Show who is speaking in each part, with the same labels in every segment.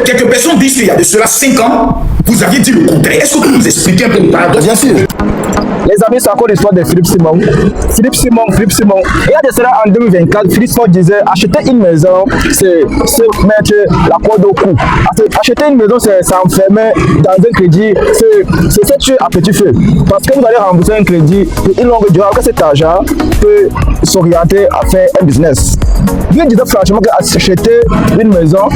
Speaker 1: quelques personnes disent qu'il y a de cela 5 ans, vous aviez dit le contraire. Est-ce que vous nous expliquez un peu le paradoxe?
Speaker 2: Bien sûr. Les amis, c'est encore l'histoire de Philippe Simon. Philippe Simon. Et il y a de cela en 2024, Philippe Simon disait acheter une maison, c'est se mettre la corde au cou. Acheter une maison, c'est s'enfermer dans un crédit, c'est se tuer à petit feu. Parce que vous allez rembourser un crédit pour une longue durée, que cet argent peut s'orienter à faire un business. Je disais franchement qu'acheter une maison,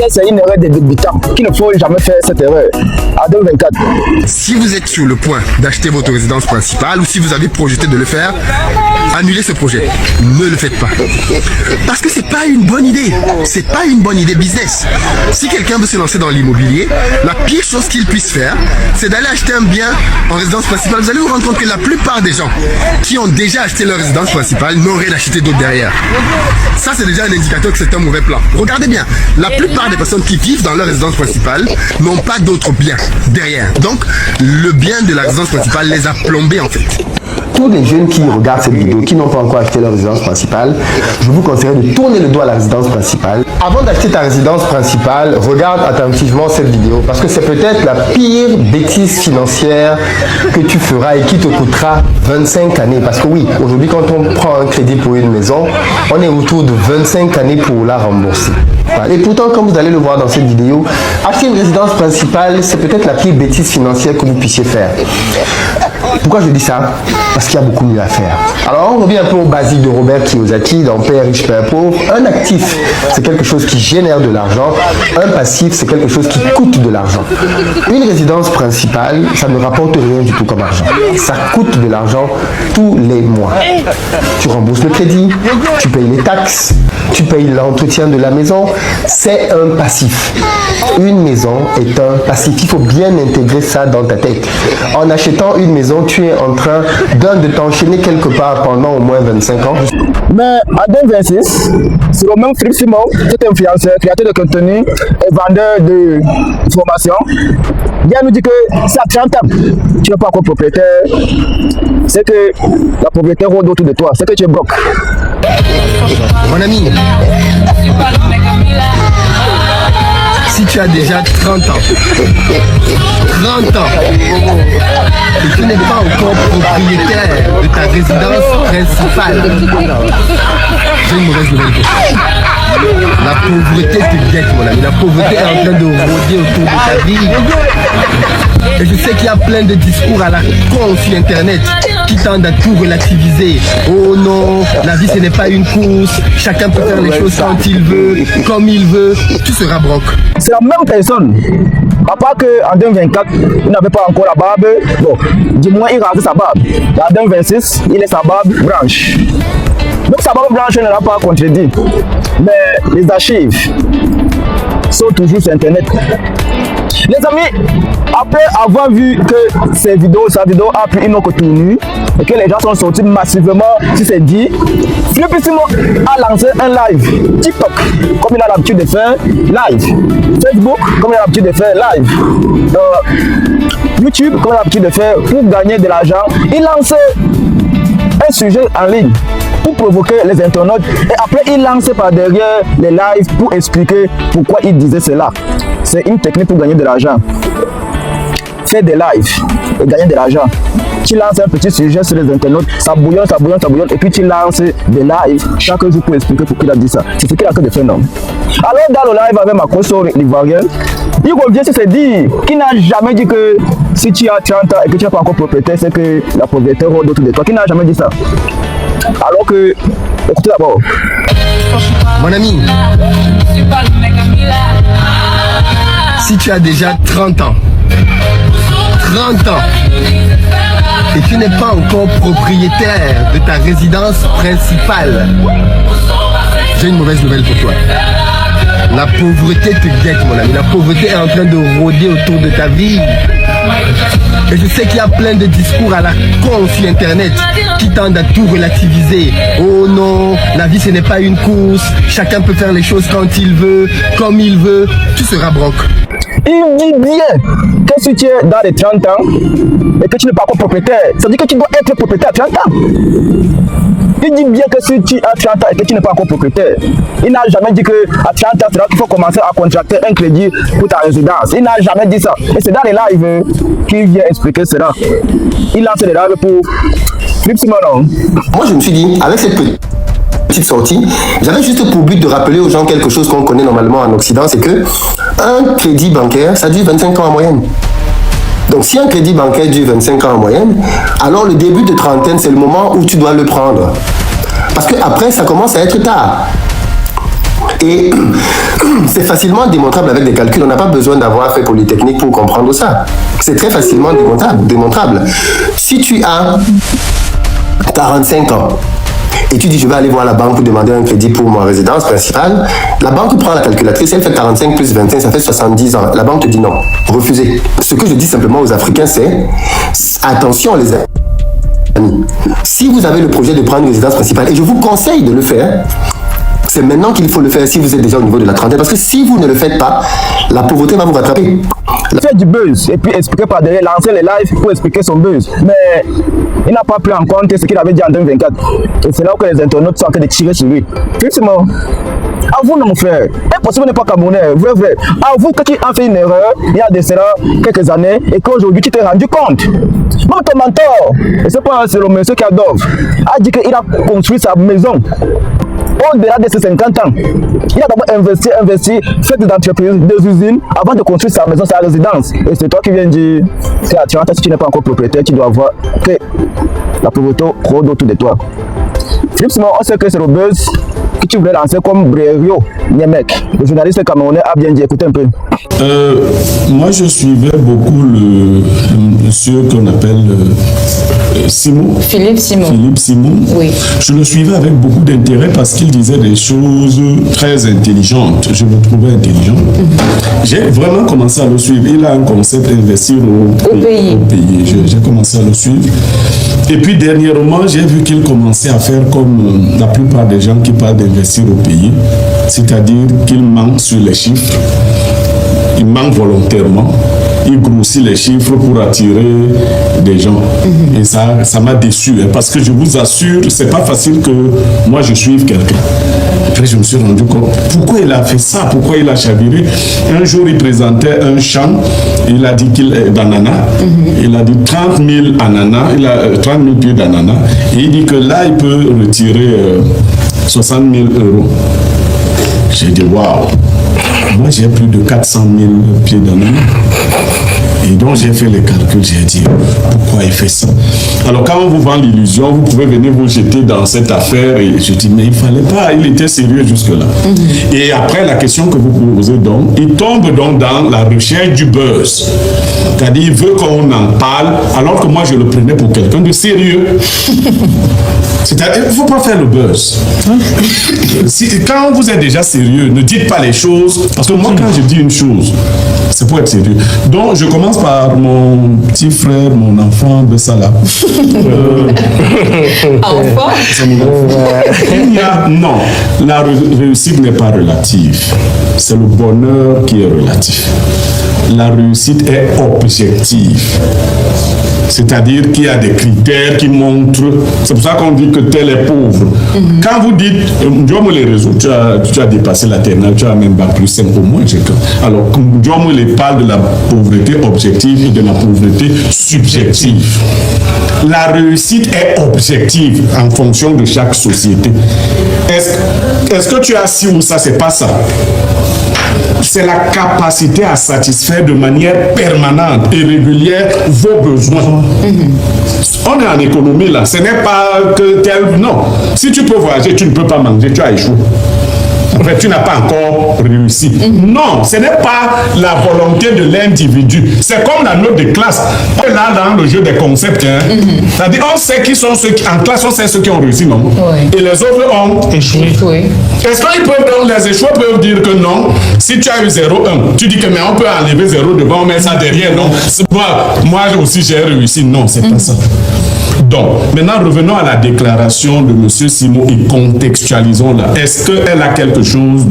Speaker 2: c'est une erreur de débutant, qu'il ne faut jamais faire cette erreur en 2024.
Speaker 3: Si vous êtes sur le point d'acheter votre résidence principale ou si vous avez projeté de le faire, annulez ce projet. Ne le faites pas. Parce que c'est pas une bonne idée. C'est pas une bonne idée business. Si quelqu'un veut se lancer dans l'immobilier, la pire chose qu'il puisse faire, c'est d'aller acheter un bien en résidence principale. Vous allez vous rendre compte que la plupart des gens qui ont déjà acheté leur résidence principale n'ont rien acheté d'autre derrière. Ça, c'est déjà un indicateur que c'est un mauvais plan. Regardez bien, la plupart des personnes qui vivent dans leur résidence principale n'ont pas d'autres biens derrière. Donc, le bien de la résidence principale les a plombés en fait.
Speaker 4: Tous les jeunes qui regardent cette vidéo, qui n'ont pas encore acheté leur résidence principale, je vous conseillerais de tourner le dos à la résidence principale. Avant d'acheter ta résidence principale, regarde attentivement cette vidéo parce que c'est peut-être la pire bêtise financière que tu feras et qui te coûtera 25 années. Parce que oui, aujourd'hui quand on prend un crédit pour une maison, on est autour de 25 années pour la rembourser. Et pourtant, comme vous allez le voir dans cette vidéo, acheter une résidence principale, c'est peut-être la pire bêtise financière que vous puissiez faire. Pourquoi je dis ça? Parce qu'il y a beaucoup mieux à faire. Alors, on revient un peu au basique de Robert Kiyosaki dans Père riche, Père pauvre. Un actif, c'est quelque chose qui génère de l'argent. Un passif, c'est quelque chose qui coûte de l'argent. Une résidence principale, ça ne rapporte rien du tout comme argent. Ça coûte de l'argent tous les mois. Tu rembourses le crédit, tu payes les taxes, tu payes l'entretien de la maison. C'est un passif. Une maison est un passif. Il faut bien intégrer ça dans ta tête. En achetant une maison, tu es en train de t'enchaîner quelque part pendant au moins 25 ans.
Speaker 2: Mais en 2026, c'est le même Philippe Simon, cet influenceur, créateur de contenu et vendeur de formation. Il nous dit que c'est à 30 ans, tu n'es pas encore propriétaire. C'est que la propriété rôde autour de toi, c'est que tu es broke.
Speaker 3: Mon ami, si tu as déjà 30 ans, et tu n'es pas encore propriétaire de ta résidence principale, j'ai une mauvaise nouvelle pour toi. La pauvreté te guette, mon ami. La pauvreté est en train de rôder autour de ta vie. Et je sais qu'il y a plein de discours à la con sur internet qui tendent à tout relativiser. Oh non, la vie ce n'est pas une course, chacun peut faire les choses quand il veut, comme il veut, tu seras broke.
Speaker 2: C'est la même personne. À part qu'en 2024, il n'avait pas encore la barbe. Bon, du moins il rasait sa barbe. En 2026, il est sa barbe blanche. Donc sa barbe blanche ne l'a pas contredit. Mais les archives sont toujours sur internet. Les amis, après avoir vu que sa vidéo a pris une autre tournure et que les gens sont sortis massivement sur ces dits, Philippe Simon a lancé un live TikTok comme il a l'habitude de faire live, Facebook comme il a l'habitude de faire live, YouTube comme il a l'habitude de faire pour gagner de l'argent. Il lance un sujet en ligne pour provoquer les internautes et après il lance par derrière les lives pour expliquer pourquoi il disait cela. C'est une technique pour gagner de l'argent. Faire des lives et gagner de l'argent. Tu lances un petit sujet sur les internautes, ça bouillonne, et puis tu lances des lives chaque jour pour expliquer pourquoi il a dit ça. C'est ce qu'il a fait de faire, non? Alors dans le live avec Macron sur l'Ivoirien, il revient sur ses dires qui n'a jamais dit que si tu as 30 ans et que tu n'es pas encore propriétaire, c'est que la propriété rôde autour de toi. Qui n'a jamais dit ça? Alors que, écoutez d'abord.
Speaker 3: Mon ami, si tu as déjà 30 ans, et tu n'es pas encore propriétaire de ta résidence principale, j'ai une mauvaise nouvelle pour toi. La pauvreté te guette, mon ami. La pauvreté est en train de rôder autour de ta vie. Et je sais qu'il y a plein de discours à la con sur internet qui tendent à tout relativiser. Oh non, la vie ce n'est pas une course, chacun peut faire les choses quand il veut, comme il veut, tu seras broke.
Speaker 2: Il dit bien que si tu es dans les 30 ans et que tu n'es pas encore propriétaire, ça veut dire que tu dois être propriétaire à 30 ans. Il dit bien que si tu as 30 ans et que tu n'es pas encore propriétaire, il n'a jamais dit qu'à 30 ans, c'est là qu'il faut commencer à contracter un crédit pour ta résidence. Il n'a jamais dit ça. Et c'est dans les lives qu'il vient expliquer cela. Il lance les lives pour Philippe Simon.
Speaker 4: Moi, je me suis dit, avec cette petite sortie, j'avais juste pour but de rappeler aux gens quelque chose qu'on connaît normalement en Occident, c'est que un crédit bancaire, ça dure 25 ans en moyenne. Donc, si un crédit bancaire dure 25 ans en moyenne, alors le début de trentaine, c'est le moment où tu dois le prendre. Parce qu'après, ça commence à être tard. Et c'est facilement démontrable avec des calculs. On n'a pas besoin d'avoir fait Polytechnique pour comprendre ça. C'est très facilement démontrable. Si tu as 45 ans, et tu dis je vais aller voir la banque pour demander un crédit pour ma résidence principale, la banque prend la calculatrice, elle fait 45 plus 25, ça fait 70 ans. La banque te dit non, refusez. Ce que je dis simplement aux Africains, c'est attention les amis. Si vous avez le projet de prendre une résidence principale, et je vous conseille de le faire, c'est maintenant qu'il faut le faire si vous êtes déjà au niveau de la trentaine, parce que si vous ne le faites pas, la pauvreté va vous rattraper.
Speaker 2: Faire du buzz et puis expliquer par derrière, lancer les lives pour expliquer son buzz. Mais il n'a pas pris en compte ce qu'il avait dit en 2024. Et c'est là où les internautes sont en train de tirer sur lui. Effectivement, avoue non mon frère, impossible n'est pas camerounais, vrai. Avoue que tu as fait une erreur il y a de cela quelques années et qu'aujourd'hui tu t'es rendu compte. Même ton mentor, et c'est pas le monsieur qui adore, a dit qu'il a construit sa maison au-delà de ses 50 ans. Il a d'abord investi, fait des entreprises, des usines, avant de construire sa maison, sa résidence. Et c'est toi qui viens dire que si tu n'es pas encore propriétaire, tu dois voir que la pauvreté rôde autour de toi. Philippe Simon, on sait que c'est le buzz que tu voulais lancer comme Brério Niemek. Le journaliste camerounais a bien dit, écoutez un peu.
Speaker 5: Moi, je suivais beaucoup le monsieur qu'on appelle Simon. Philippe Simon.
Speaker 6: Oui.
Speaker 5: Je le suivais avec beaucoup d'intérêt parce qu'il disait des choses très intelligentes. Je le trouvais intelligent. J'ai vraiment commencé à le suivre. Il a un concept investir au pays. J'ai commencé à le suivre. Et puis dernièrement, j'ai vu qu'il commençait à faire comme la plupart des gens qui parlent d'investir au pays, c'est-à-dire qu'il ment sur les chiffres, il ment volontairement, il grossit les chiffres pour attirer des gens. Et ça m'a déçu, hein, parce que je vous assure, c'est pas facile que moi je suive quelqu'un. Après, je me suis rendu compte, pourquoi il a fait ça, pourquoi il a chaviré. Un jour, il présentait un champ, il a dit qu'il est d'ananas, il a dit 30 000 ananas, il a 30 000 pieds d'ananas, et il dit que là, il peut retirer 60 000 euros. J'ai dit, waouh, moi j'ai plus de 400 000 pieds d'ananas. Et donc j'ai fait les calculs, j'ai dit, pourquoi il fait ça? Alors quand on vous vend l'illusion, vous pouvez venir vous jeter dans cette affaire. Et je dis, mais il fallait pas, il était sérieux jusque-là. Et après la question que vous posez donc, il tombe donc dans la recherche du buzz. C'est-à-dire, il veut qu'on en parle, alors que moi je le prenais pour quelqu'un de sérieux. C'est-à-dire, il ne faut pas faire le buzz. Quand vous êtes déjà sérieux, ne dites pas les choses. Parce que moi, quand je dis une chose, c'est pour être sérieux. Donc, je commence par mon petit frère, mon enfant de ça là.
Speaker 6: Enfant?
Speaker 5: Non, la réussite n'est pas relative. C'est le bonheur qui est relatif. La réussite est objective. C'est-à-dire qu'il y a des critères qui montrent. C'est pour ça qu'on dit que tel est pauvre. Quand vous dites, Diomou les réseaux, tu as dépassé la terminale, tu as même bac plus 5 au moins. Alors, Diomou les parle de la pauvreté objective et de la pauvreté subjective. La réussite est objective en fonction de chaque société. Est-ce que tu as ci ou ça? C'est pas ça. C'est la capacité à satisfaire de manière permanente et régulière vos besoins. On est en économie là, ce n'est pas que tel... Non, si tu peux voyager, tu ne peux pas manger, tu as échoué. Après, tu n'as pas encore réussi. Non, ce n'est pas la volonté de l'individu. C'est comme la note de classe. On est là dans le jeu des concepts. C'est-à-dire, on sait qui sont ceux qui, en classe, on sait ceux qui ont réussi, non? Et les autres ont échoué. Est-ce qu'ils peuvent, donc, les échoués peuvent dire que non, si tu as eu 0,1, tu dis que mais on peut enlever 0 devant, on met ça derrière, non? Moi aussi j'ai réussi. Non, c'est pas ça. Donc, maintenant, revenons à la déclaration de M. Simon et contextualisons-la. Est-ce qu'elle a quelque chose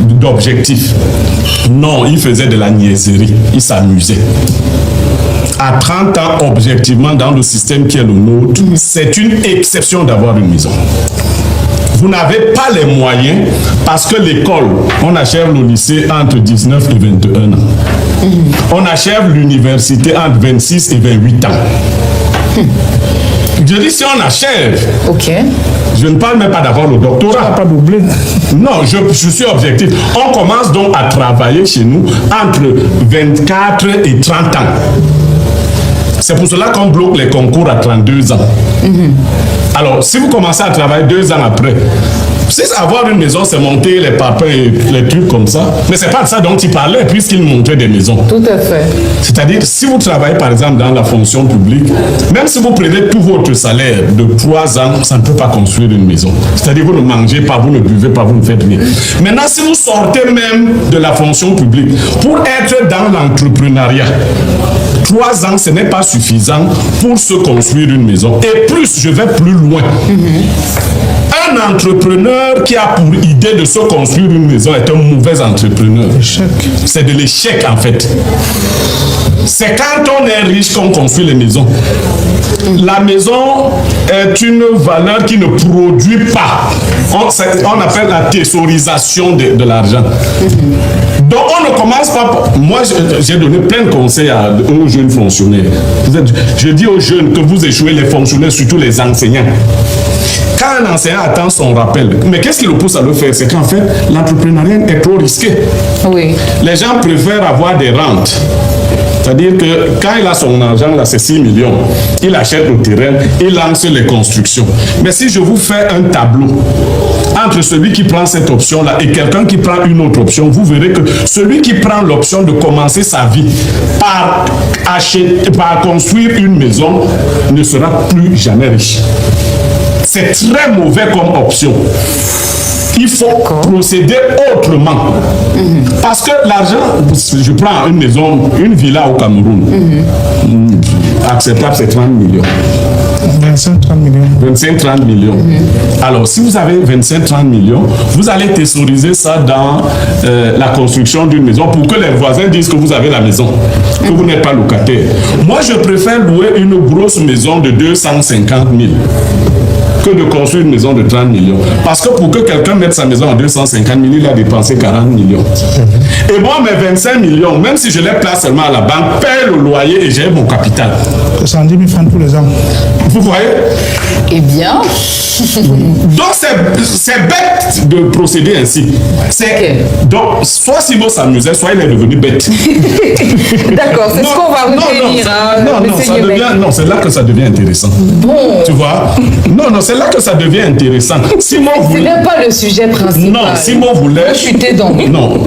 Speaker 5: d'objectif? Non, il faisait de la niaiserie, il s'amusait. À 30 ans, objectivement, dans le système qui est le nôtre, c'est une exception d'avoir une maison. Vous n'avez pas les moyens parce que l'école, on achève le lycée entre 19 et 21 ans. On achève l'université entre 26 et 28 ans. Je dis si on achève.
Speaker 6: Ok.
Speaker 5: Je ne parle même pas d'avoir le doctorat.
Speaker 7: Pas doublé.
Speaker 5: Non, je suis objectif. On commence donc à travailler chez nous entre 24 et 30 ans. C'est pour cela qu'on bloque les concours à 32 ans. Alors, si vous commencez à travailler 2 ans après, si avoir une maison, c'est monter les papas et les trucs comme ça. Mais c'est pas de ça dont il parlait, puisqu'il montrait des maisons.
Speaker 6: Tout à fait.
Speaker 5: C'est-à-dire, si vous travaillez par exemple dans la fonction publique, même si vous prenez tout votre salaire de 3 ans, ça ne peut pas construire une maison. C'est-à-dire, vous ne mangez pas, vous ne buvez pas, vous ne faites rien. Maintenant, si vous sortez même de la fonction publique, pour être dans l'entrepreneuriat, 3 ans, ce n'est pas suffisant pour se construire une maison. Et plus, je vais plus loin. Un entrepreneur qui a pour idée de se construire une maison est un mauvais entrepreneur. C'est de l'échec en fait. C'est quand on est riche qu'on construit les maisons. La maison est une valeur qui ne produit pas. On appelle la thésaurisation de l'argent. Donc on ne commence pas... Moi, j'ai donné plein de conseils aux jeunes fonctionnaires. Je dis aux jeunes que vous échouez, les fonctionnaires, surtout les enseignants. Quand un enseignant attend son rappel, mais qu'est-ce qui le pousse à le faire? C'est qu'en fait, l'entrepreneuriat est trop risqué.
Speaker 6: Oui.
Speaker 5: Les gens préfèrent avoir des rentes. C'est-à-dire que quand il a son argent, là, c'est 6 millions, il achète le terrain, il lance les constructions. Mais si je vous fais un tableau entre celui qui prend cette option-là et quelqu'un qui prend une autre option, vous verrez que celui qui prend l'option de commencer sa vie par construire une maison ne sera plus jamais riche. C'est très mauvais comme option. Il faut procéder autrement. Parce que l'argent, je prends une maison, une villa au Cameroun, acceptable, c'est 30 millions.
Speaker 7: 25-30 millions.
Speaker 5: 25-30 millions. Alors, si vous avez 25-30 millions, vous allez thésauriser ça dans la construction d'une maison pour que les voisins disent que vous avez la maison, que vous n'êtes pas locataire. Moi, je préfère louer une grosse maison de 250 000 que de construire une maison de 30 millions. Parce que pour que quelqu'un mette sa maison à 250 000, il a dépensé 40 millions. Et moi, mes 25 millions, même si je les place seulement à la banque, paye le loyer et j'ai mon capital.
Speaker 7: 70 000 francs tous les ans.
Speaker 5: Vous voyez?
Speaker 6: Eh bien...
Speaker 5: Donc, c'est bête de procéder ainsi. Donc, soit Simon s'amusait, soit il est devenu bête.
Speaker 6: D'accord, c'est ce qu'on va retenir.
Speaker 5: Non, c'est là que ça devient intéressant.
Speaker 6: Bon.
Speaker 5: Tu vois? Non, c'est là que ça devient intéressant. Simon
Speaker 6: voulait... Ce n'est pas le sujet principal.
Speaker 5: Non, Simon voulait...
Speaker 6: Chuter dans...
Speaker 5: Non,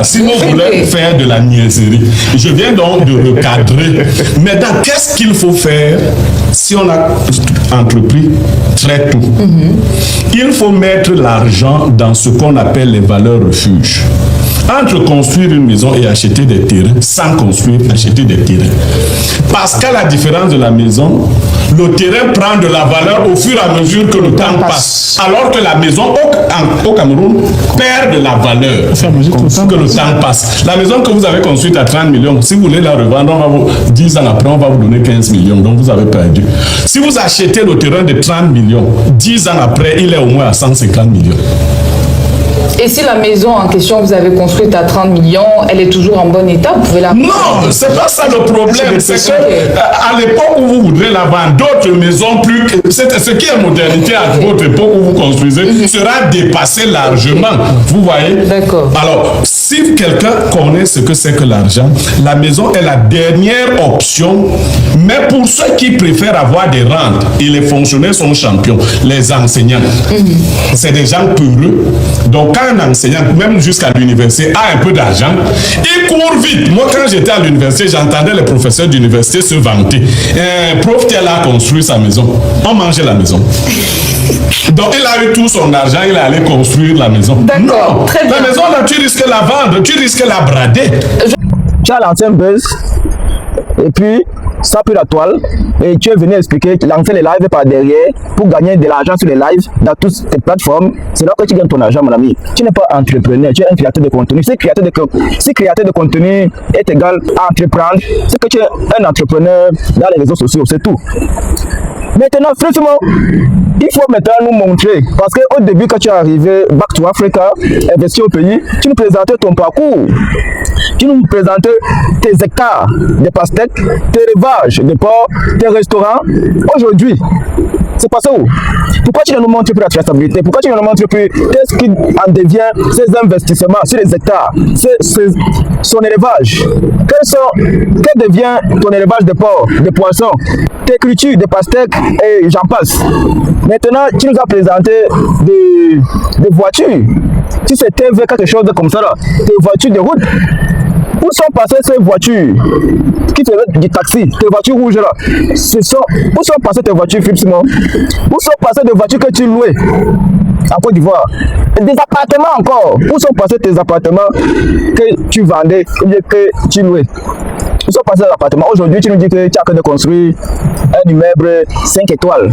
Speaker 5: Simon voulait faire de la niaiserie. Je viens donc de recadrer. Maintenant, qu'est-ce qu'il faut faire si on a entrepris très tôt? Il faut mettre l'argent dans ce qu'on appelle les valeurs refuges. Entre construire une maison et acheter des terrains, sans construire, acheter des terrains. Parce qu'à la différence de la maison, le terrain prend de la valeur au fur et à mesure que le temps passe. Alors que la maison au Cameroun perd de la valeur que le temps passe. La maison que vous avez construite à 30 millions, si vous voulez la revendre, 10 ans après, on va vous donner 15 millions. Donc vous avez perdu. Si vous achetez le terrain de 30 millions, 10 ans après, il est au moins à 150 millions.
Speaker 6: Et si la maison en question que vous avez construite à 30 millions, elle est toujours en bon état, vous pouvez la vendre?
Speaker 5: Non, c'est pas ça le problème. C'est que à l'époque où vous voudrez la vendre, d'autres maisons plus... Ce qui est modernité à votre époque où vous construisez sera dépassé largement. Vous voyez? D'accord. Alors, si quelqu'un connaît ce que c'est que l'argent, la maison est la dernière option. Mais pour ceux qui préfèrent avoir des rentes, et les fonctionnaires sont champions, les enseignants, c'est des gens peureux. Donc, quand un enseignant, même jusqu'à l'université, a un peu d'argent, il court vite. Moi, quand j'étais à l'université, j'entendais les professeurs d'université se vanter. Un prof tel a construit sa maison. On mangeait la maison. Donc, il a eu tout son argent, il est allé construire la maison. D'accord, très bien. La maison, là, tu risques la vendre, tu risques la brader.
Speaker 2: Tu as l'ancien buzz, et puis ça pris la toile et tu es venu expliquer, lancer les lives par derrière pour gagner de l'argent sur les lives dans toutes tes plateformes. C'est là que tu gagnes ton argent, mon ami. Tu n'es pas entrepreneur, tu es un créateur de contenu. Si créateur de contenu est égal à entreprendre, c'est que tu es un entrepreneur dans les réseaux sociaux, c'est tout. Maintenant, franchement, il faut maintenant nous montrer, parce qu'au début, quand tu es arrivé back to Africa, investi au pays, tu nous présentais ton parcours. Tu nous présentais tes hectares de pastèques, tes élevages de porcs, tes restaurants. Aujourd'hui, c'est passé où? Pourquoi tu ne nous montres plus la traçabilité? Pourquoi tu ne nous montres plus qu'est-ce qui en devient ces investissements sur les hectares, son élevage? Quel devient ton élevage de porcs, de poissons, tes cultures, de pastèques et j'en passe. Maintenant, tu nous as présenté des voitures. Si c'était quelque chose comme ça, là, des voitures de route. Où sont passées ces voitures qui faisaient du taxi, tes voitures rouges là? Où sont passées tes voitures, Philippe Simon? Où sont passées des voitures que tu louais en Côte d'Ivoire? Des appartements encore. Où sont passés tes appartements que tu vendais ou bien que tu louais? Où sont passés les appartements? Aujourd'hui, tu nous dis que tu as que de construire un immeuble 5 étoiles,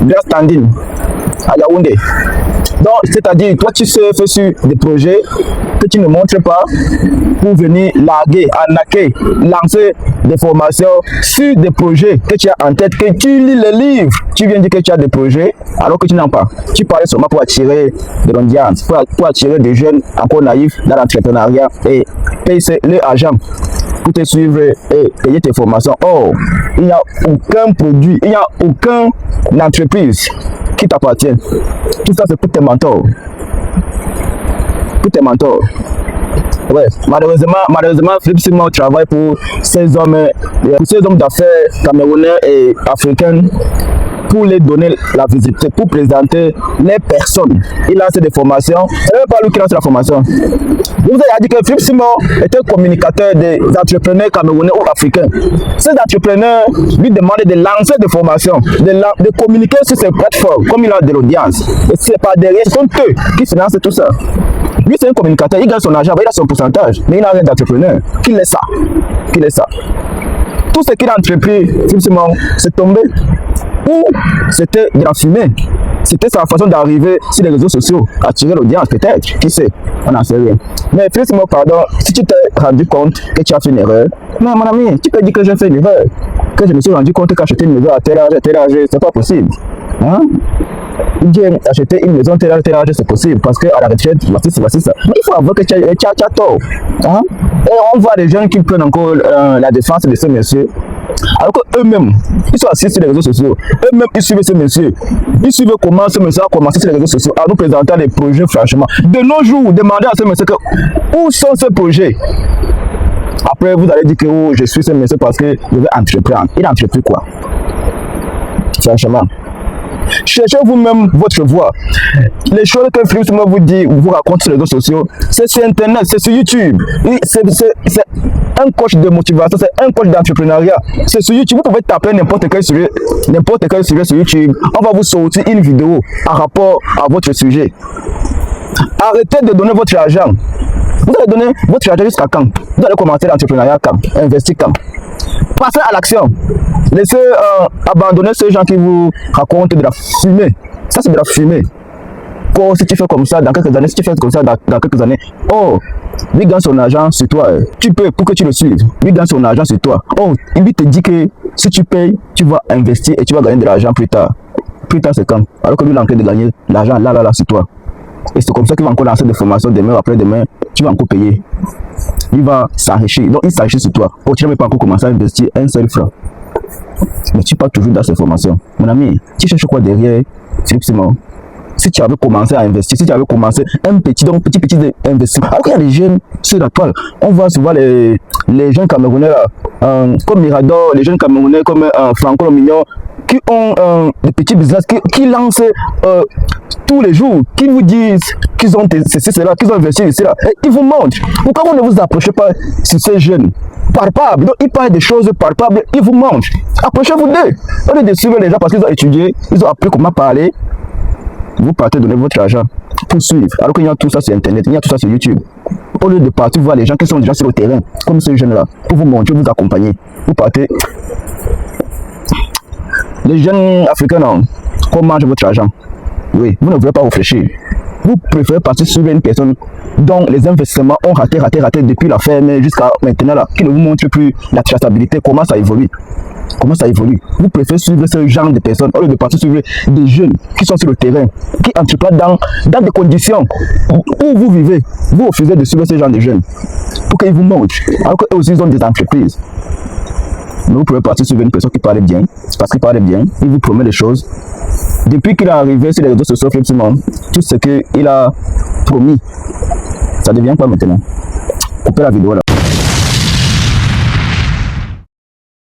Speaker 2: bien standing, à Yaoundé. Donc, c'est-à-dire, toi, tu fais sur des projets que tu ne montres pas pour venir larguer, arnaquer, lancer des formations sur des projets que tu as en tête, que tu lis les livres. Tu viens dire que tu as des projets alors que tu n'en as pas. Tu parlais seulement pour attirer de l'audience, pour attirer des jeunes encore naïfs dans l'entrepreneuriat et payer leur argent pour te suivre et payer tes formations. Or, il n'y a aucun produit, il n'y a aucune entreprise qui t'appartient. Tout ça, c'est pour tes mentors. Pour tes mentors. Ouais, malheureusement, Philippe Simon travaille pour ces hommes d'affaires camerounais et africains pour les donner la visibilité, pour présenter les personnes. Il lance des formations. C'est même pas lui qui lance la formation. Vous avez dit que Philippe Simon est un communicateur des entrepreneurs camerounais ou africains. Ces entrepreneurs lui demandent de lancer des formations, de communiquer sur ces plateformes, comme il a de l'audience. Et c'est pas derrière, ce sont eux qui financent tout ça. Lui, c'est un communicateur, il gagne son argent, il a son pourcentage, mais il n'a rien d'entrepreneur. Qu'il est ça. Qu'il est ça. Tout ce qu'il a entrepris, Philippe Simon, c'est tombé. Ou c'était de la fumée. C'était sa façon d'arriver sur les réseaux sociaux, attirer l'audience peut-être, qui sait, on n'en sait rien. Mais Philippe Simon, pardon, si tu t'es rendu compte que tu as fait une erreur, non mon ami, tu peux dire que j'ai fait une erreur, que je me suis rendu compte qu'acheter une maison à tel âge, c'est pas possible. Hein? Bien, acheter une maison tel âge, c'est possible, parce qu'à la retraite, voici ça. Mais il faut avouer que tu as tort. Hein? Et on voit des jeunes qui prennent encore la défense de ce monsieur. Alors qu'eux-mêmes, ils sont assis sur les réseaux sociaux. Eux-mêmes, ils suivent ce monsieur. Ils suivent comment ce monsieur a commencé sur les réseaux sociaux en nous présentant des projets, franchement. De nos jours, demandez à ce monsieur que, où sont ces projets? Après, vous allez dire que oh, je suis ce monsieur parce que je vais entreprendre. Il a entrepris quoi? Franchement. Cherchez vous-même votre voie. Les choses que Philippe Simon vous dit, vous raconte sur les réseaux sociaux, c'est sur Internet, c'est sur YouTube. C'est un coach de motivation, c'est un coach d'entrepreneuriat. C'est sur YouTube. Vous pouvez taper n'importe quel sujet sur YouTube. On va vous sortir une vidéo en rapport à votre sujet. Arrêtez de donner votre argent. Vous allez donner votre argent jusqu'à quand? Vous allez commencer l'entrepreneuriat quand? Investir quand? Passez à l'action. Laissez abandonner ces gens qui vous racontent de la fumée. Ça, c'est de la fumée. Quoi, si tu fais comme ça dans quelques années, si tu fais comme ça dans quelques années, oh, lui gagne son argent sur toi. Tu payes pour que tu le suives. Lui gagne son argent sur toi. Oh, il te dit que si tu payes, tu vas investir et tu vas gagner de l'argent plus tard. Plus tard, c'est quand? Alors que lui, il est en train de gagner l'argent là, sur toi. Et c'est comme ça qu'il va encore lancer des formations demain, après-demain, tu vas encore payer. Il va s'enrichir. Donc, il s'enrichit sur toi. Oh, tu n'as même pas encore commencé à investir un seul franc. Mais tu pars toujours dans ces formations. Mon ami, tu cherches quoi derrière Philippe Simon? Si tu avais commencé à investir, si tu avais commencé un petit investissement. Alors qu'il y a des jeunes sur la toile, on voit souvent les jeunes Camerounais là, comme Mirador, les jeunes Camerounais comme Franco Lomignon, qui ont des petits business, qui lancent tous les jours, qui vous disent qu'ils ont ceci, cela, qu'ils ont investi ici, là. Et ils vous montrent. Pourquoi vous ne vous approchez pas sur ces jeunes palpables? Donc, ils parlent des choses palpables, ils vous montrent. Approchez-vous d'eux. Au lieu de suivre les gens parce qu'ils ont étudié, ils ont appris comment parler, vous partez donner votre argent pour suivre. Alors qu'il y a tout ça sur Internet, il y a tout ça sur YouTube. Au lieu de partir voir les gens qui sont déjà sur le terrain, comme ces jeunes-là, pour vous montrer, vous accompagner, vous partez Les jeunes africains, non, qu'on mange votre argent. Oui, vous ne voulez pas réfléchir. Vous préférez partir sur une personne dont les investissements ont raté depuis la ferme jusqu'à maintenant, là, qui ne vous montre plus la traçabilité, comment ça évolue. Comment ça évolue. Vous préférez suivre ce genre de personnes au lieu de partir suivre des jeunes qui sont sur le terrain, qui entreprennent dans des conditions où vous vivez. Vous refusez de suivre ce genre de jeunes pour qu'ils vous montrent, alors qu'eux aussi ils ont des entreprises. Mais vous pouvez partir suivre une personne qui parle bien, parce qu'il parle bien, il vous promet des choses. Depuis qu'il est arrivé sur les réseaux sociaux, tout ce qu'il a promis, ça ne devient pas maintenant. Coupez la vidéo là.